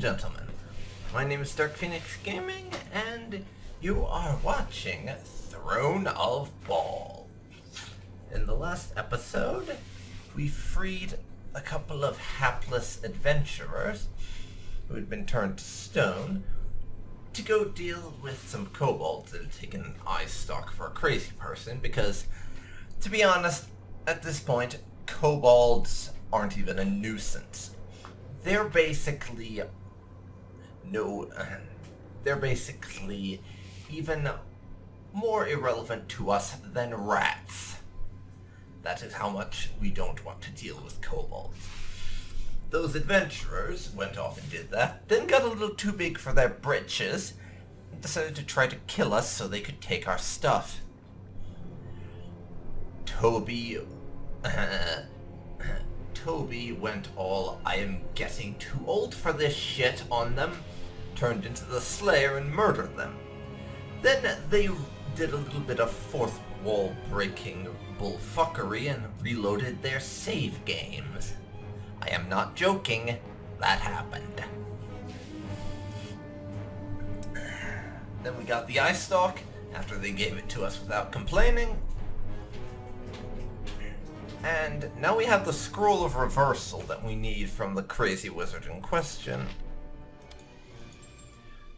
gentlemen, my name is DarkPhoenix Gaming, and you are watching Throne of Bhaal. In the last episode, we freed a couple of hapless adventurers who had been turned to stone to go deal with some kobolds that had taken an eye stalk for a crazy person, because, to be honest, at this point, kobolds aren't even a nuisance. They're basically even more irrelevant to us than rats. That is how much we don't want to deal with kobolds. Those adventurers went off and did that, then got a little too big for their britches, and decided to try to kill us so they could take our stuff. Toby went all "I am getting too old for this shit" on them, turned into the Slayer and murdered them. Then they did a little bit of fourth wall breaking bullfuckery and reloaded their save games. I am not joking, that happened. Then we got the eye stalk after they gave it to us without complaining. And now we have the scroll of reversal that we need from the crazy wizard in question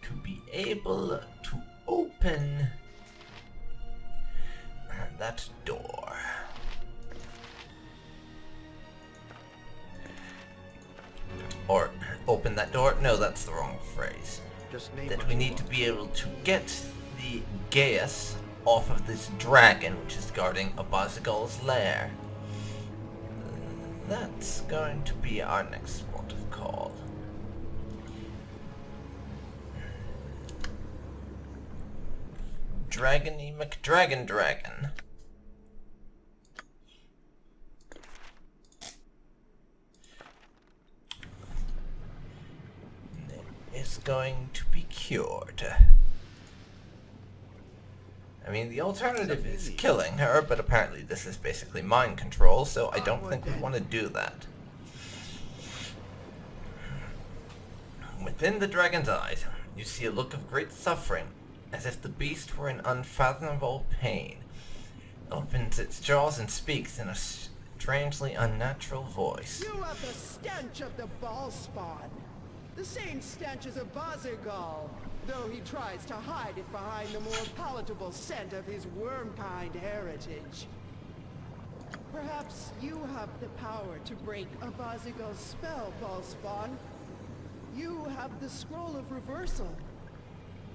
to be able to open that door. Or open that door? No, that's the wrong phrase. That we need to be able to get the Gaius off of this dragon which is guarding Abazigul's lair. That's going to be our next port of call. Dragony McDragon Dragon. Is going to be cured. I mean, the alternative is killing her, but apparently this is basically mind control, so I don't think we want to do that. Within the dragon's eyes, you see a look of great suffering, as if the beast were in unfathomable pain. It opens its jaws and speaks in a strangely unnatural voice. You have the stench of the Bhaal spawn. The same stench as a Abazigul, though he tries to hide it behind the more palatable scent of his worm-kind heritage. Perhaps you have the power to break Abazigul's spell, Bhaal spawn. You have the scroll of reversal.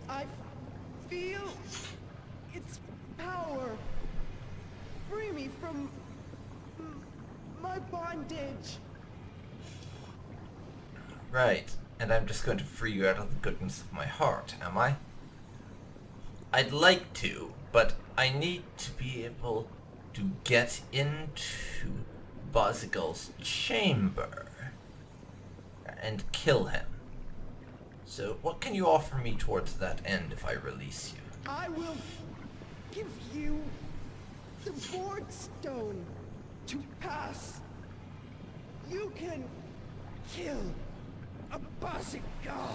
I feel its power. Free me from my bondage. Right. And I'm just going to free you out of the goodness of my heart, am I? I'd like to, but I need to be able to get into Bazigul's chamber and kill him. So what can you offer me towards that end if I release you? I will give you the board stone to pass. You can kill Abazigul.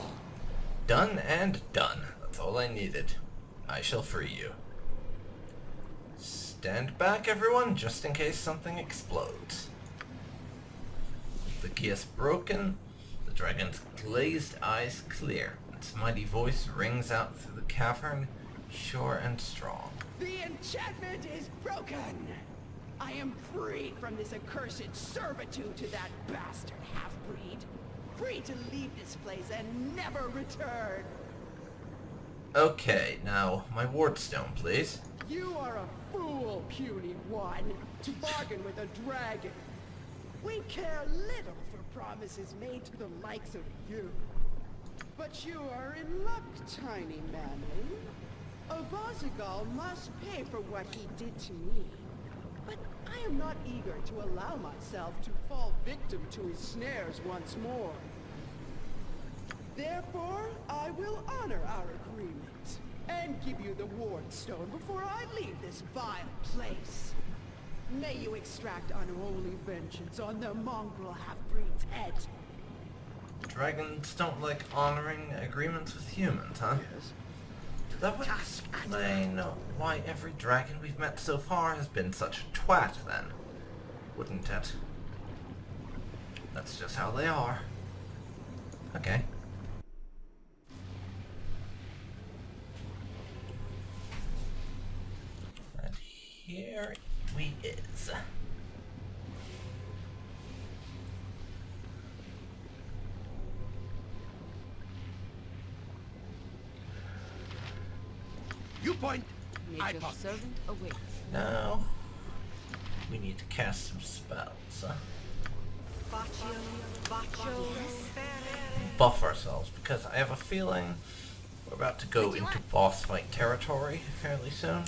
Done and done. That's all I needed. I shall free you. Stand back, everyone, just in case something explodes. The Gaius broken, the dragon's glazed eyes clear. Its mighty voice rings out through the cavern, sure and strong. The enchantment is broken. I am free from this accursed servitude to that bastard half-breed. Free to leave this place and never return. Okay, now, my wardstone, please. You are a fool, puny one, to bargain with a dragon. We care little for promises made to the likes of you. But you are in luck, tiny manling. Abazigul must pay for what he did to me. But I am not eager to allow myself to fall victim to his snares once more. Therefore, I will honor our agreement and give you the wardstone before I leave this vile place. May you extract unholy vengeance on the mongrel half-breed's head. dragons don't like honoring agreements with humans, huh? Yes. That would explain why every dragon we've met so far has been such a twat, then. Wouldn't it? That's just how they are. Okay. And here we is. You point. I Your point. servant awaits. Now, we need to cast some spells. Buff ourselves, because I have a feeling we're about to go into boss fight territory fairly soon.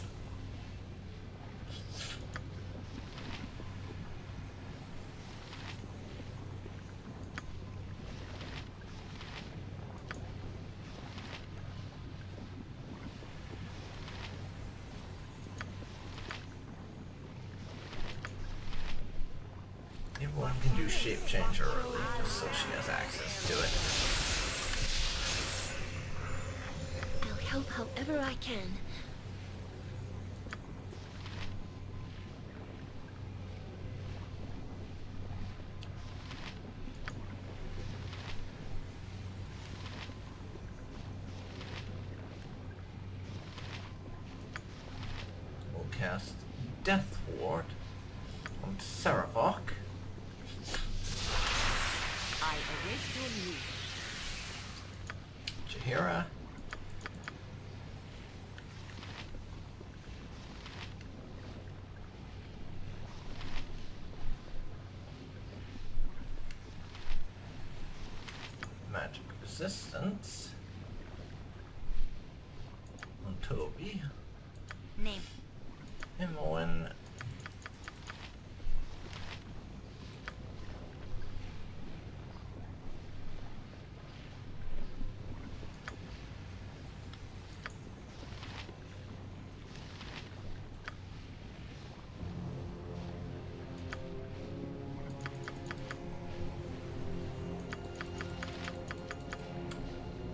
Everyone can do shape change early, just so she has access to it. I'll help however I can. We'll cast Death Ward on Saravok. I await your news. Jahira. Magic Resistance on Toby. Name. Imoen.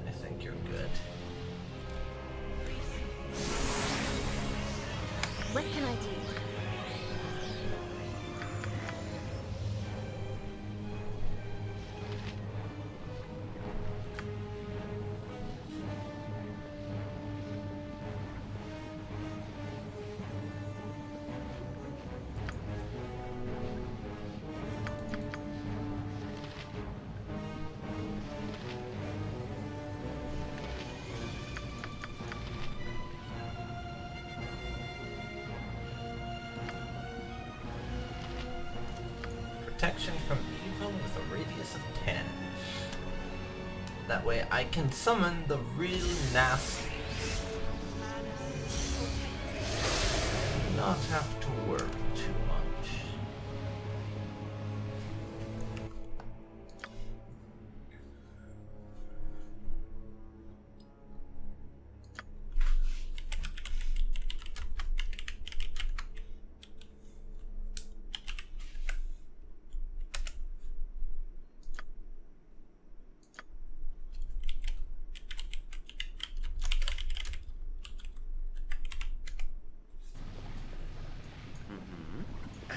I think you're good. What can I do? Protection from evil with a radius of 10. That way I can summon the really nasty. Not have to worry too much.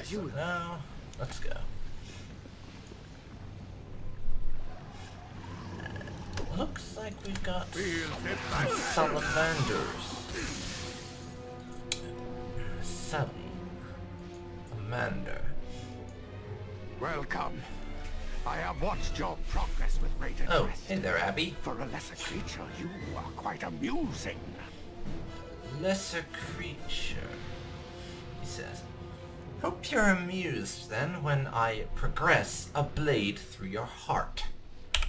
So now, let's go. Looks like we've got salamanders. Sally. Amanda. Welcome. I have watched your progress with great interest. Oh, hey there, Abby. For a lesser creature, you are quite amusing. Lesser creature, he says. Hope you're amused, then, when I progress a blade through your heart.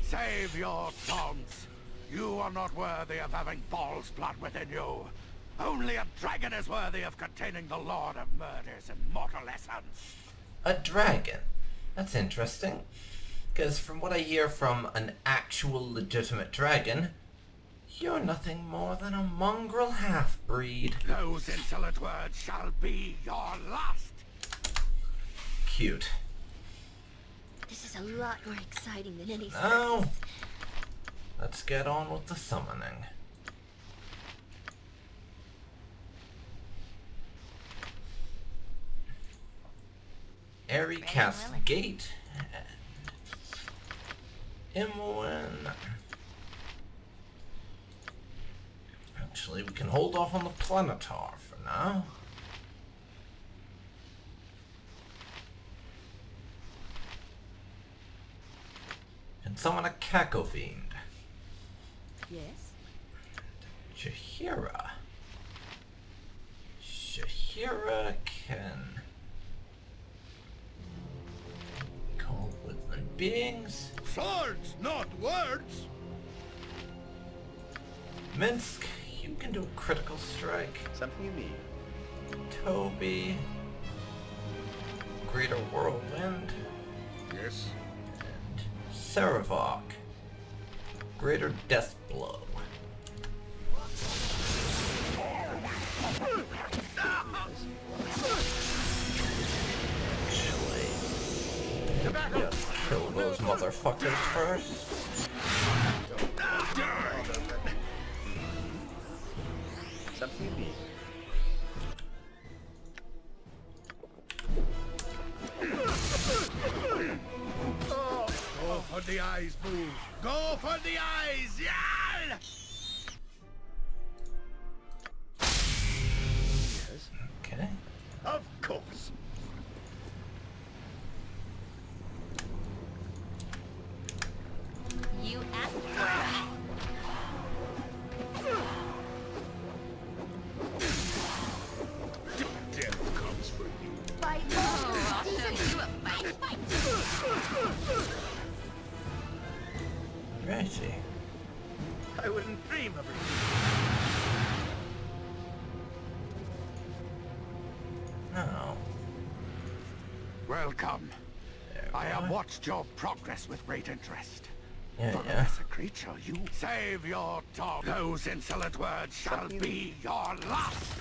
Save your taunts. You are not worthy of having Bhaal's blood within you. Only a dragon is worthy of containing the Lord of Murder's immortal essence. A dragon? That's interesting. Because from what I hear from an actual legitimate dragon, you're nothing more than a mongrel half-breed. Those insolent words shall be your last. Cute. This is a lot more exciting than any Now, circus. let's get on with the summoning. Airy cast gate and Imoen. Actually, we can hold off on the Planetar for now. And summon a Caco Fiend. Yes? Shahira. Shahira can call woodland beings. Swords, not words! Minsk, you can do a critical strike. Something you need. Toby. Greater Whirlwind. Yes? And Saravok. Greater Death Blow. Actually, kill those motherfuckers first. Something you need. Go for the eyes, Boo! Go for the eyes! Yeah! Yes. Okay. Of course. You asked for Death comes for you. fight. Oh, I'll show you a fight. Righty. I wouldn't dream of it. Now, Welcome. there I we have are. watched your progress with great interest. Yeah, For yeah. as a creature, you save your tongue. Those insolent words shall be your last.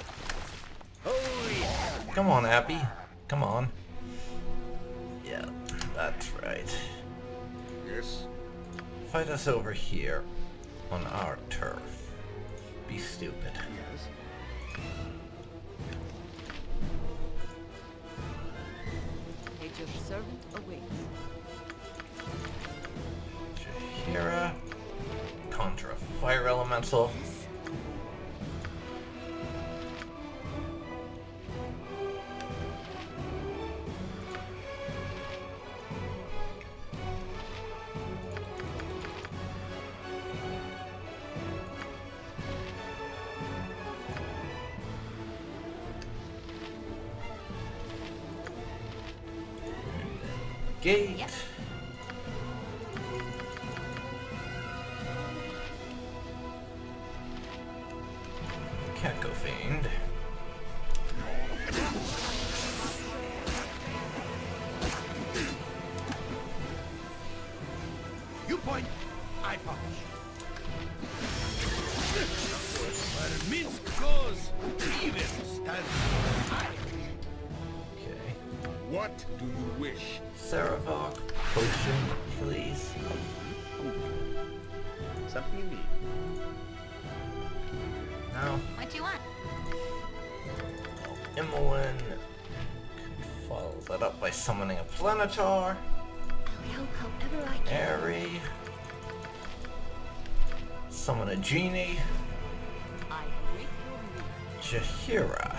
Come on, Abby. Come on. Yeah, that's right. Yes. Fight us over here on our turf. Be stupid. Yes. At your servant awaits. Shahira. Conjure a fire elemental. Gate. Yep. Caco Fiend. You point, I punch. Where Minsk goes, even stands high. Okay. What do you wish? Saravok, potion, please. Something you need. Now, What you want? Imoen can follow that up by summoning a Planetar. I'll help however I can. Airy. Summon a Genie. I await your news. Jahira.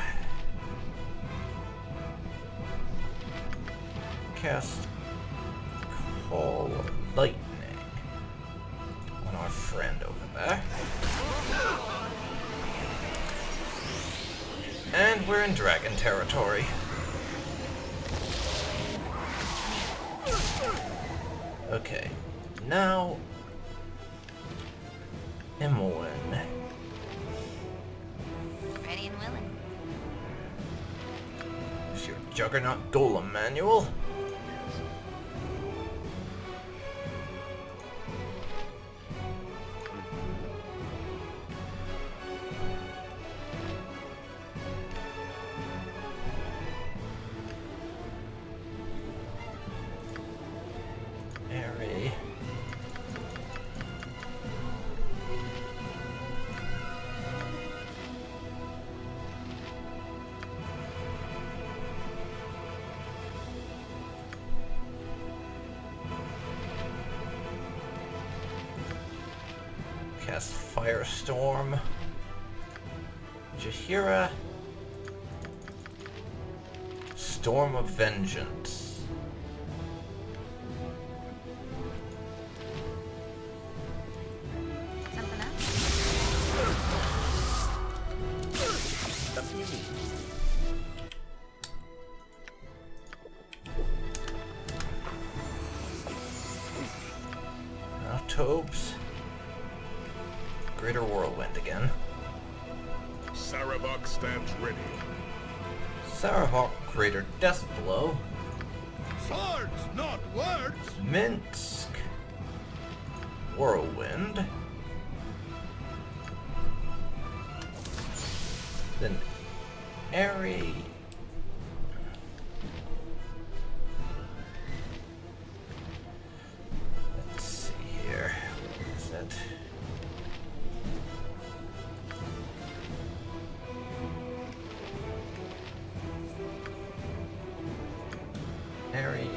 Cast Call Lightning on our friend over there. And we're in dragon territory. Okay, now Imoen. Ready and willing. Is your Juggernaut Golem manual? Firestorm, Jahira, Storm of Vengeance. Something else? Something you need. Now Tobes. Greater Whirlwind again. Sarabok stands ready. Sarahawk, Greater Death Blow. Swords, not words! Minsk. Whirlwind. Then Airy. Let's see here. What is that? Airy.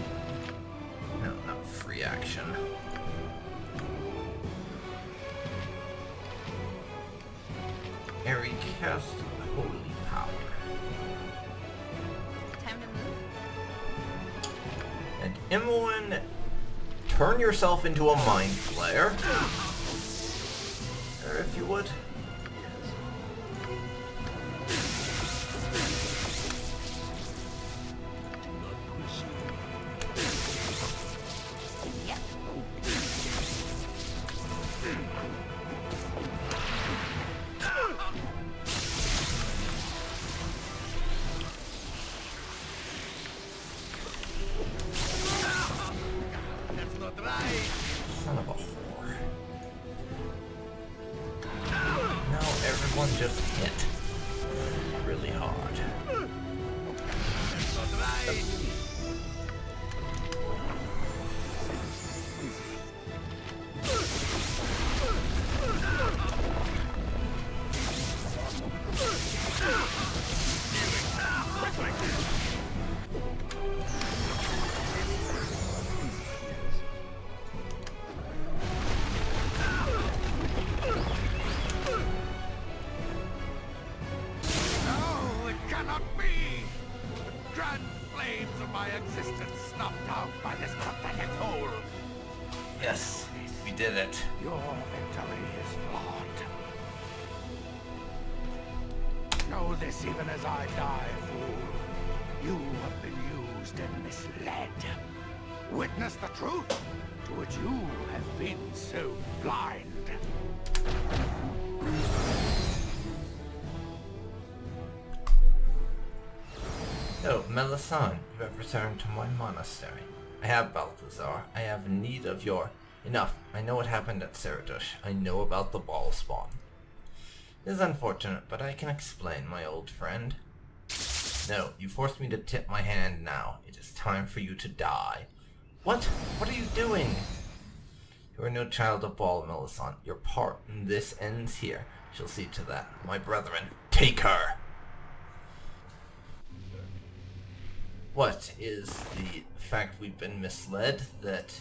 No, not free action. Airy cast Holy Power. Time to move? And Imoen, turn yourself into a Mind Flayer. Or if you would. Yep. That's not right! Son of a whore. Now everyone just hit. Really hard. That's not right! No, it cannot be! The grand flames of my existence snuffed out by this pathetic hole. Yes, we did it. Your victory is flawed. Know this even as I die, fool. You have been used and misled. Witness the truth to which you have been so blind. Oh, Melisande, you have returned to my monastery. I have Balthazar. I have need of your... Enough. I know what happened at Ceradush. I know about the ball spawn. It is unfortunate, but I can explain, my old friend. No, you forced me to tip my hand now. It is time for you to die. What? What are you doing? You are no child of Bhaal, Melisande. Your part in this ends here. She'll see to that. My brethren, take her! What is the fact we've been misled that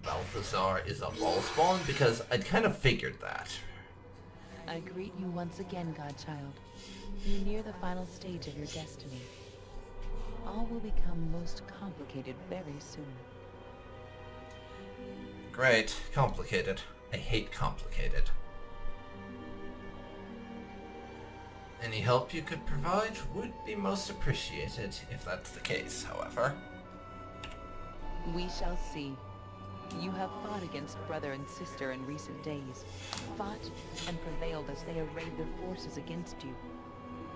Balthazar is a ball spawn? Because I'd kind of figured that. I greet you once again, Godchild. You near the final stage of your destiny. All will become most complicated very soon. Great. Complicated. I hate complicated. Any help you could provide would be most appreciated, if that's the case, however. We shall see. You have fought against brother and sister in recent days. Fought and prevailed as they arrayed their forces against you.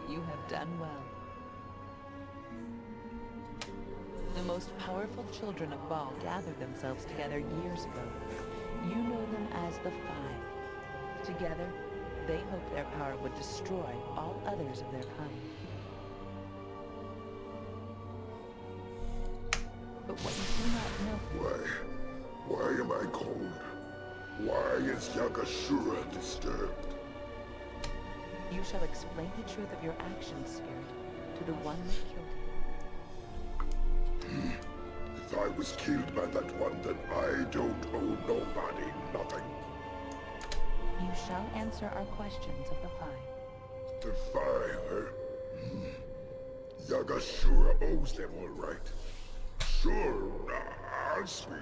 You have done well. The most powerful children of Bhaal gathered themselves together years ago. You know them as the Five. Together, they hoped their power would destroy all others of their kind. But what you do not know... Why am I cold? Why is Yagashura disturbed? You shall explain the truth of your actions, Spirit, to the one that killed you. If I was killed by that one, then I don't owe nobody nothing. shall answer our questions of the five. The five, huh? Yagashura owes them all right. Sure, I'll speak.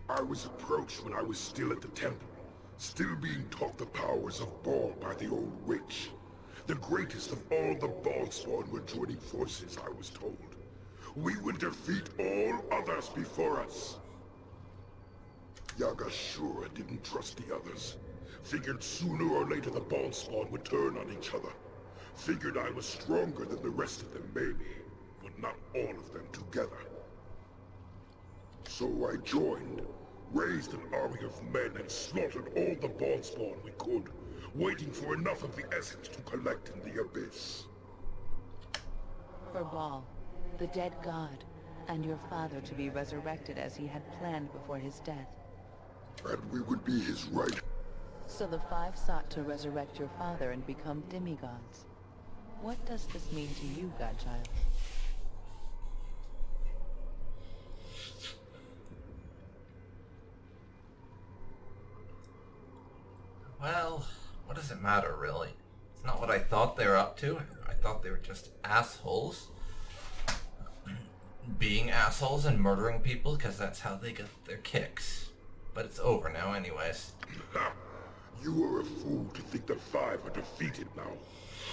I was approached when I was still at the temple, still being taught the powers of Bhaal by the old witch. The greatest of all the Bhaalspawn were joining forces, I was told. We would defeat all others before us. Yagashura didn't trust the others. Figured sooner or later the Bhaalspawn would turn on each other. Figured I was stronger than the rest of them, maybe, but not all of them together. So I joined, raised an army of men and slaughtered all the Bhaalspawn we could, waiting for enough of the essence to collect in the abyss. For Bhaal, the dead god, and your father to be resurrected as he had planned before his death. And we would be his right. So the five sought to resurrect your father and become demigods. What does this mean to you, godchild? Well, what does it matter, really? It's not what I thought they were up to. I thought they were just assholes. Being assholes and murdering people because that's how they get their kicks. But it's over now anyways. You are a fool to think the five are defeated now.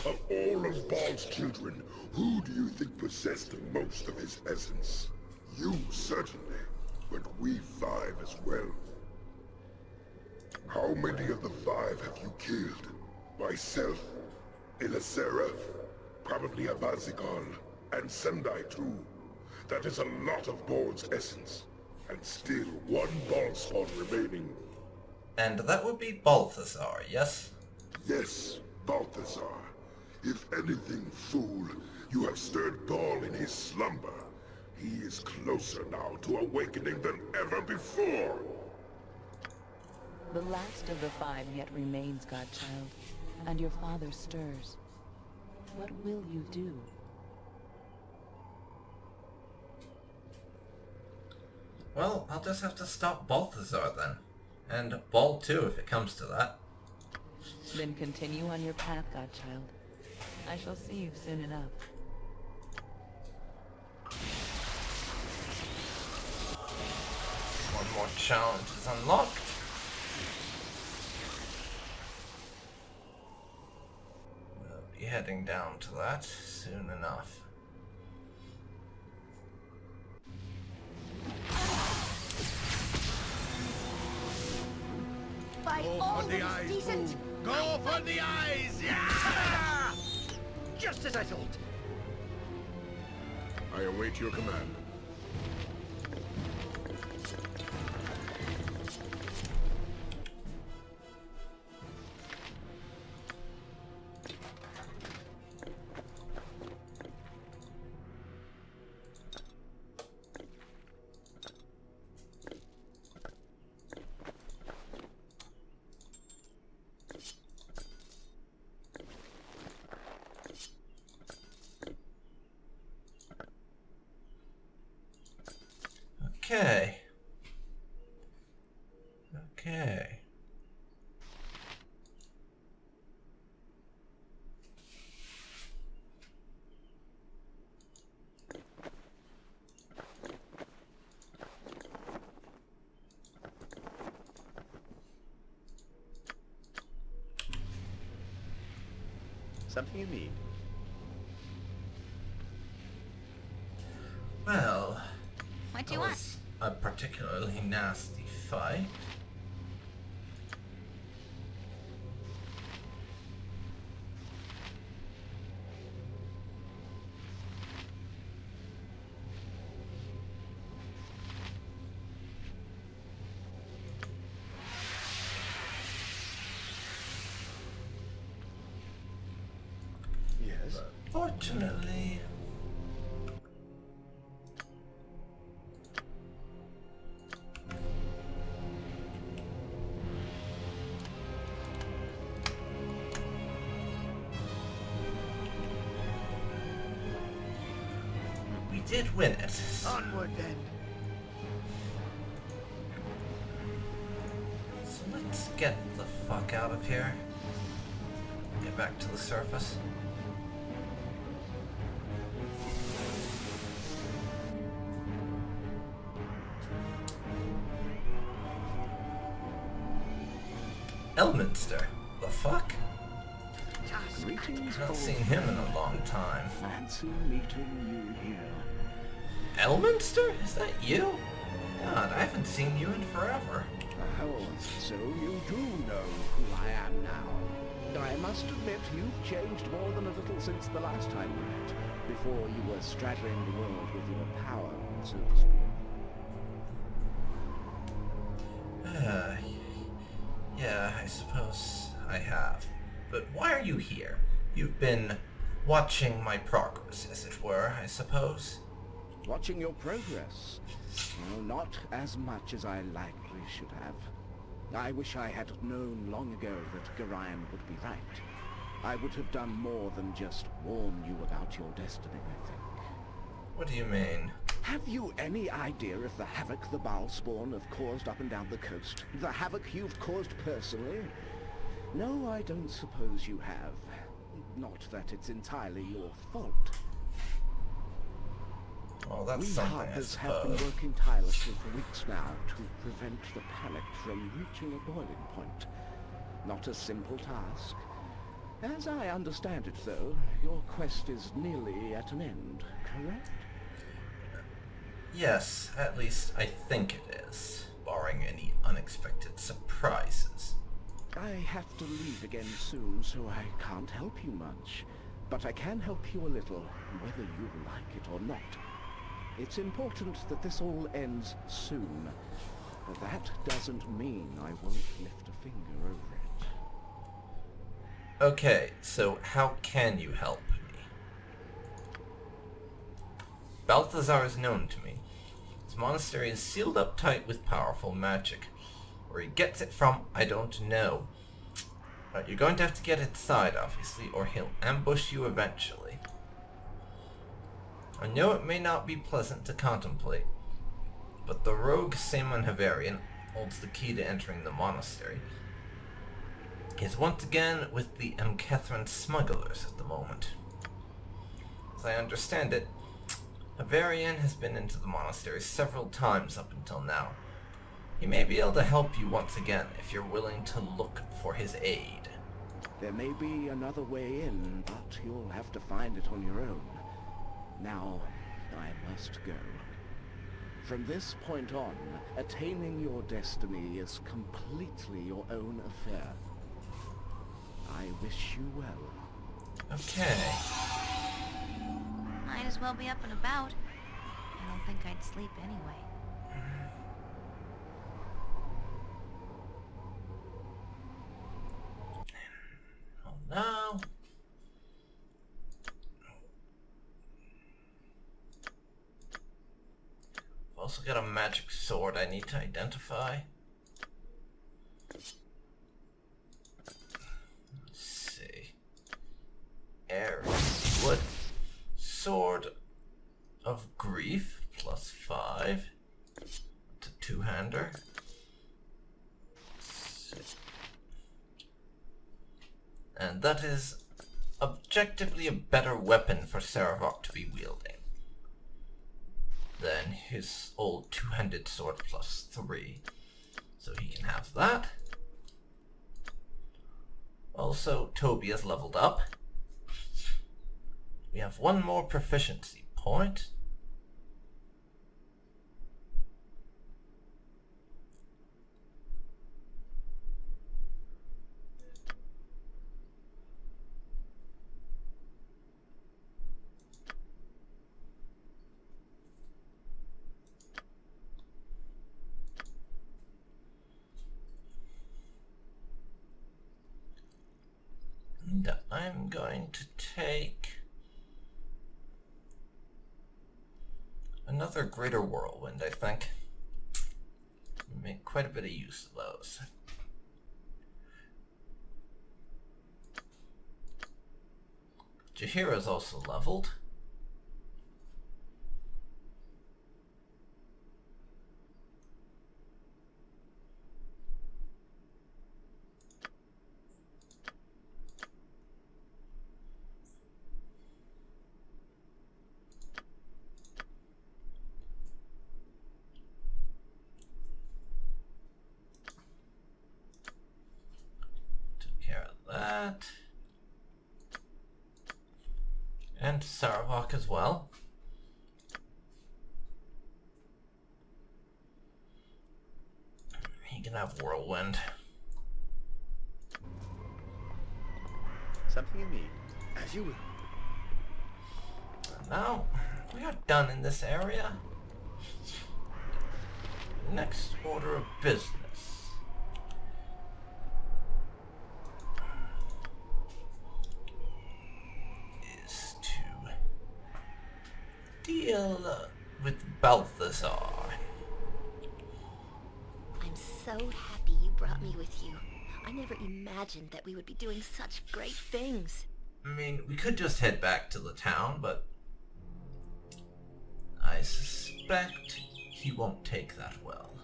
Of all of Bhaal's children, who do you think possessed the most of his essence? You, certainly, but we five as well. How many of the five have you killed? Myself, Elisera, probably Abazigal, and Sendai too. That is a lot of Bhaal's essence, and still one Bhaalspawn remaining. And that would be Balthazar, yes? Yes, Balthazar. If anything, fool, you have stirred Bhaal in his slumber. He is closer now to awakening than ever before. The last of the five yet remains, godchild, and your father stirs. What will you do? Well, I'll just have to stop Balthazar then. And Bhaal too, if it comes to that. Then continue on your path, godchild. I shall see you soon enough. One more challenge is unlocked. We'll be heading down to that soon enough. By all that is decent, Go for the eyes! Yeah! Just as I thought. I await your command. Okay. Okay. Something you need? Well, What do that you want? was a particularly nasty fight. Yes. Fortunately, we did win it. Onward then. So let's get the fuck out of here. Get back to the surface. Elminster? The fuck? Greetings, Not old seen him in a long time. Fancy meeting you here. Elminster? Is that you? God, I haven't seen you in forever. Oh, so you do know who I am now. I must admit, you've changed more than a little since the last time we met, before you were straddling the world with your power, so to speak. Yeah, I suppose I have. But why are you here? You've been watching my progress, as it were, I suppose. Watching your progress? Well, not as much as I likely should have. I wish I had known long ago that Gorion would be right. I would have done more than just warn you about your destiny, I think. What do you mean? Have you any idea of the havoc the Bhaal spawn have caused up and down the coast? The havoc you've caused personally? No, I don't suppose you have. Not that it's entirely your fault. Well, that's We something, I harpers have been suppose. working tirelessly for weeks now to prevent the panic from reaching a boiling point. Not a simple task. As I understand it, though, your quest is nearly at an end, correct? Yes, at least I think it is, barring any unexpected surprises. I have to leave again soon, so I can't help you much. But I can help you a little, whether you like it or not. It's important that this all ends soon. But that doesn't mean I won't lift a finger over it. Okay, so how can you help me? Balthazar is known to me. His monastery is sealed up tight with powerful magic. Where he gets it from, I don't know. But you're going to have to get inside, obviously, or he'll ambush you eventually. I know it may not be pleasant to contemplate, but the rogue Saemon Havarian holds the key to entering the monastery. He is once again with the Mkethran smugglers at the moment. As I understand it, Havarian has been into the monastery several times up until now. He may be able to help you once again if you're willing to look for his aid. There may be another way in, but you'll have to find it on your own. Now, I must go. From this point on, attaining your destiny is completely your own affair. I wish you well. Okay. Might as well be up and about. I don't think I'd sleep anyway. Oh no. I've also got a magic sword I need to identify. Let's see. Aries Wood. Sword of Grief, +5. It's a two-hander. And that is objectively a better weapon for Saravok to be wielding than his old two-handed sword +3. So he can have that. Also, Toby has leveled up. We have one more proficiency point. And I'm going to take another Greater Whirlwind, I think. Make quite a bit of use of those. Jahira's also leveled. And Saravok as well. He can have Whirlwind. Something you need. As you will. And now, we are done in this area. Next order of business is to deal with Balthazar. I'm so happy you brought me with you. I never imagined that we would be doing such great things. I mean, we could just head back to the town, but I suspect he won't take that well.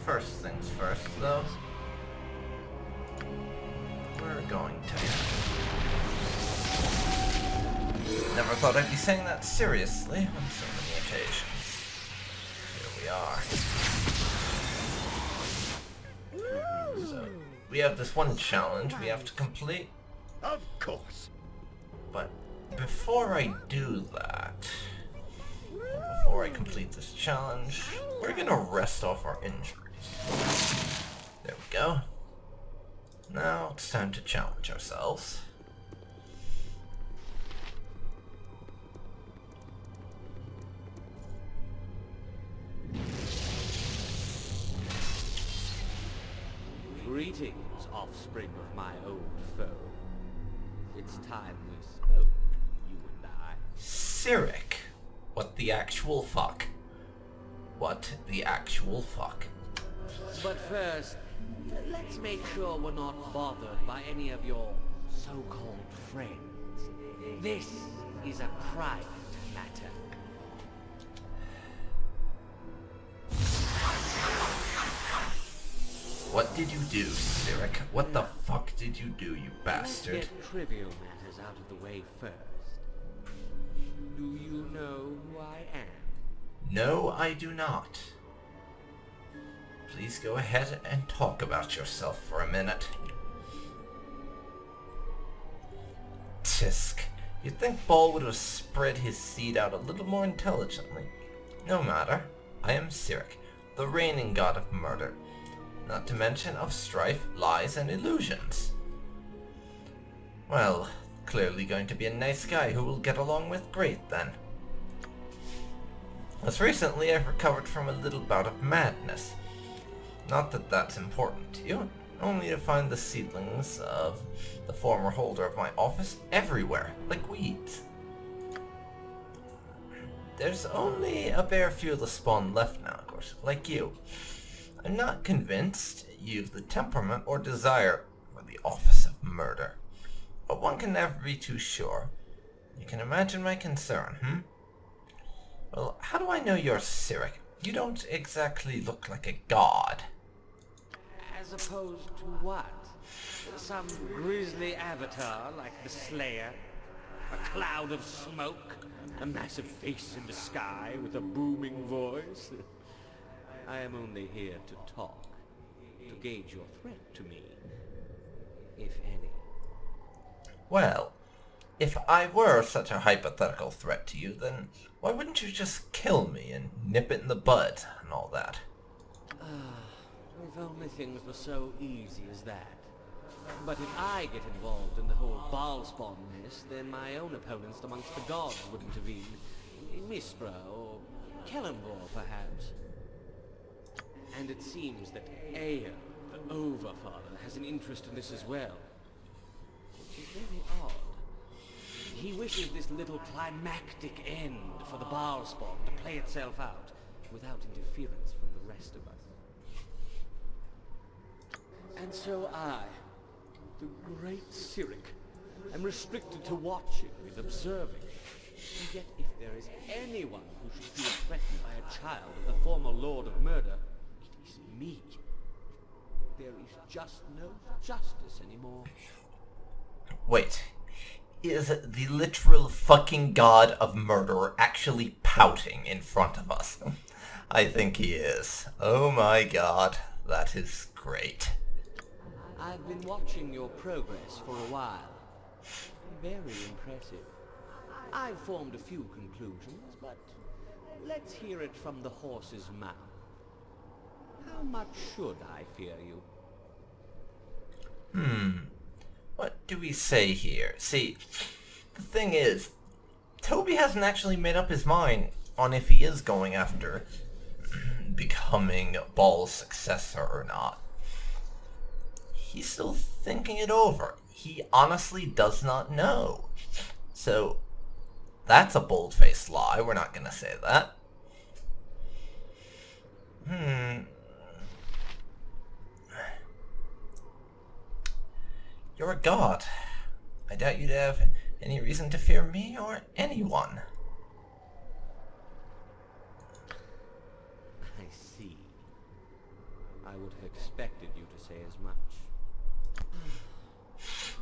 First things first, though. We're going to... Never thought I'd be saying that seriously on so many occasions. Here we are. So, we have this one challenge we have to complete. Of course. But before I do that, before I complete this challenge, we're gonna rest off our injuries. There we go. Now it's time to challenge ourselves. Greetings, offspring of my old foe. It's time we spoke, you and I. Cyric. What the actual fuck? What the actual fuck? But first, let's make sure we're not bothered by any of your so-called friends. This is a private matter. What did you do, Cyric? What the fuck did you do, you bastard? Let's get trivial matters out of the way first. Do you know who I am? No, I do not. Please go ahead and talk about yourself for a minute. Tisk. You'd think Bhaal would have spread his seed out a little more intelligently. No matter. I am Cyric, the reigning god of murder. Not to mention of strife, lies, and illusions. Well, clearly going to be a nice guy who will get along with great then. As recently I've recovered from a little bout of madness. Not that that's important to you, only to find the seedlings of the former holder of my office everywhere, like weeds. There's only a bare few of the spawn left now, of course, like you. I'm not convinced you've the temperament or desire for the office of murder. But one can never be too sure. You can imagine my concern, Well, how do I know you're Cyric? You don't exactly look like a god. As opposed to what? Some grisly avatar like the Slayer? A cloud of smoke? A massive face in the sky with a booming voice? I am only here to talk, to gauge your threat to me, if any. Well, if I were such a hypothetical threat to you, then why wouldn't you just kill me and nip it in the bud and all that? If only things were so easy as that. But if I get involved in the whole Bhaal spawn mess, then my own opponents amongst the gods would intervene. Mistra or Kellenvor, perhaps. And it seems that Ea, the Overfather, has an interest in this as well. Which is very odd. He wishes this little climactic end for the Bhaal spawn to play itself out, without interference from the rest of us. And so I, the great Cyric, am restricted to watching and observing. And yet if there is anyone who should feel threatened by a child of the former Lord of Murder, it is me. There is just no justice anymore. Wait, is the literal fucking god of murder actually pouting in front of us? I think he is. Oh my god, that is great. I've been watching your progress for a while. Very impressive. I've formed a few conclusions, but let's hear it from the horse's mouth. How much should I fear you? What do we say here? See, the thing is, Toby hasn't actually made up his mind on if he is going after becoming Bhaal's successor or not. He's still thinking it over. He honestly does not know. So, that's a bold-faced lie. We're not gonna say that. You're a god. I doubt you'd have any reason to fear me or anyone. I see. I would have expected you to say as much.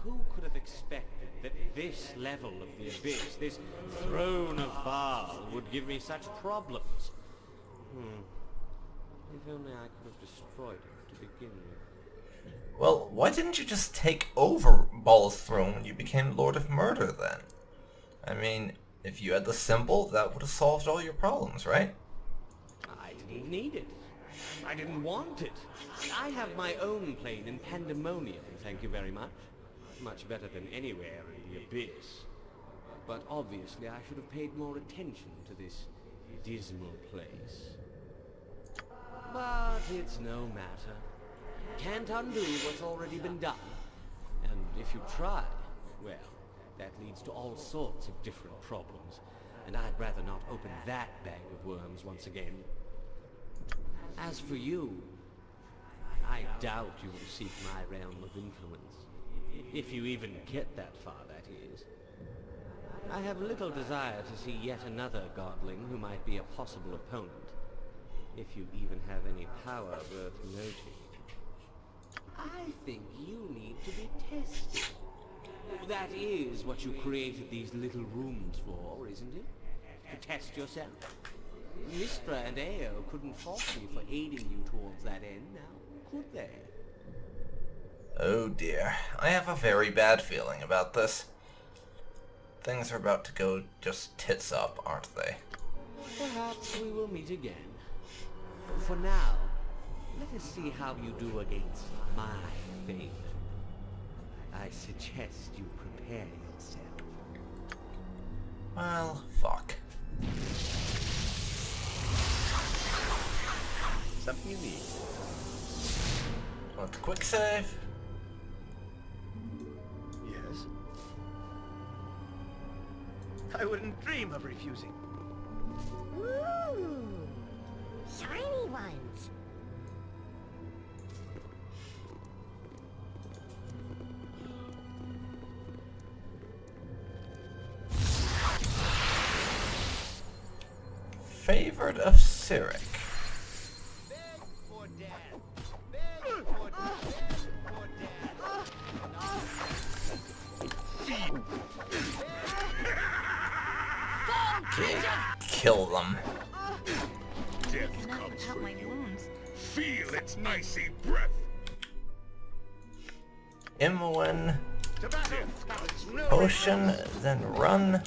Who could have expected that this level of the abyss, this throne of Bhaal, would give me such problems? If only I could have destroyed it to begin with. Well, why didn't you just take over Bhaal's throne when you became Lord of Murder then? I mean, if you had the symbol, that would have solved all your problems, right? I didn't need it. I didn't want it. I have my own plane in Pandemonium, thank you very much. Much better than anywhere in the abyss. But obviously I should have paid more attention to this dismal place. But it's no matter. Can't undo what's already been done. And if you try, well, that leads to all sorts of different problems. And I'd rather not open that bag of worms once again. As for you, I doubt you will seek my realm of influence. If you even get that far, that is. I have little desire to see yet another godling who might be a possible opponent. If you even have any power worth noting. I think you need to be tested. That is what you created these little rooms for, isn't it? To test yourself. Mistra and Ao couldn't fault me for aiding you towards that end now, could they? Oh dear, I have a very bad feeling about this. Things are about to go just tits up, aren't they? Perhaps we will meet again. For now, let us see how you do against my fate. I suggest you prepare yourself. Well, fuck. Something you need. Want the quick save? Yes. I wouldn't dream of refusing. Ooh, shiny ones. Favored of Cyric. Okay, kill them. Death Enough comes to help for my you. wounds. Feel its icy breath. Imoen, Death comes no potion, then run.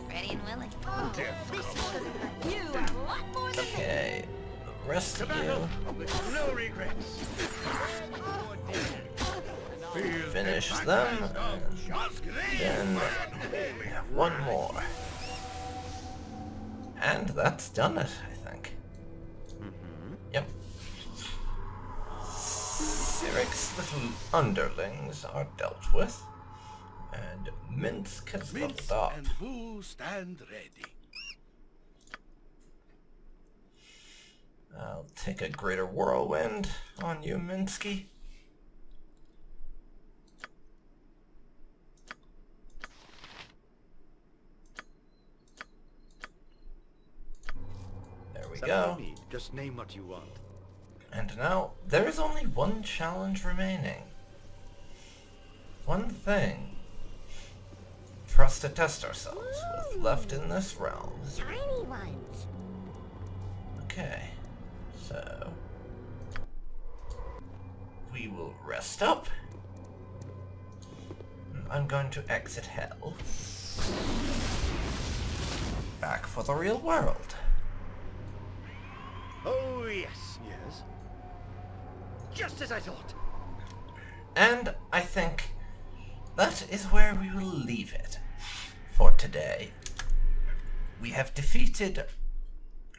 Ready and willing. Death comes. You are a lot more than Okay, the rest of you, with no regrets. Feel finish the them, touch of just then unholy one more. And that's done it, I think. Yep. Cyric's little underlings are dealt with. And Minsk has Minsk leveled up. and Boo stand ready. I'll take a greater whirlwind on you, Minsky. There we Something go. you need. Just name what you want. And now, there is only one challenge remaining. One thing for us to test ourselves with left in this realm. shiny ones. Okay, so we will rest up. I'm going to exit hell. Back for the real world. Oh, yes. Yes. Just as I thought. And I think that is where we will leave it for today. We have defeated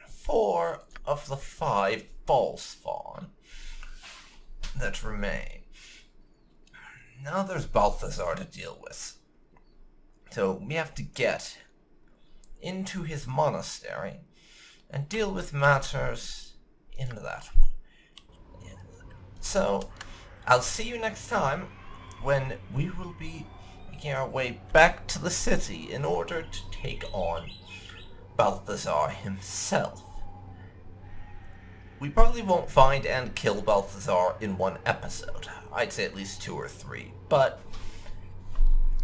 4 of the 5 Bhaal spawn that remain. Now there's Balthazar to deal with. So we have to get into his monastery and deal with matters in that. So I'll see you next time when we will be making our way back to the city in order to take on Balthazar himself. We probably won't find and kill Balthazar in one episode. I'd say at least 2 or 3, but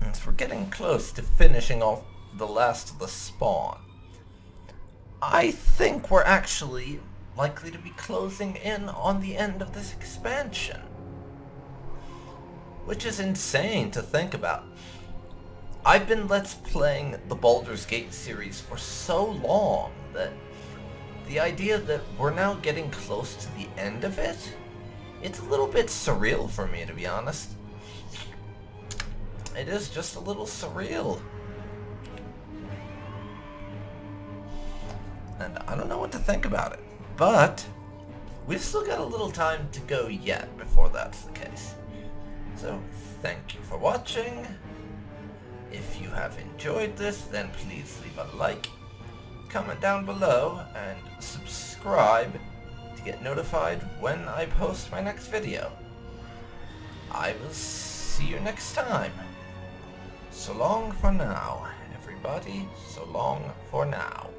as we're getting close to finishing off the last of the spawn, I think we're actually likely to be closing in on the end of this expansion. Which is insane to think about. I've been Let's Playing the Baldur's Gate series for so long that the idea that we're now getting close to the end of it, it's a little bit surreal for me, to be honest. It is just a little surreal. And I don't know what to think about it. But we've still got a little time to go yet before that's the case. So thank you for watching. If you have enjoyed this, then please leave a like, comment down below, and subscribe to get notified when I post my next video. I will see you next time. So long for now, everybody. So long for now.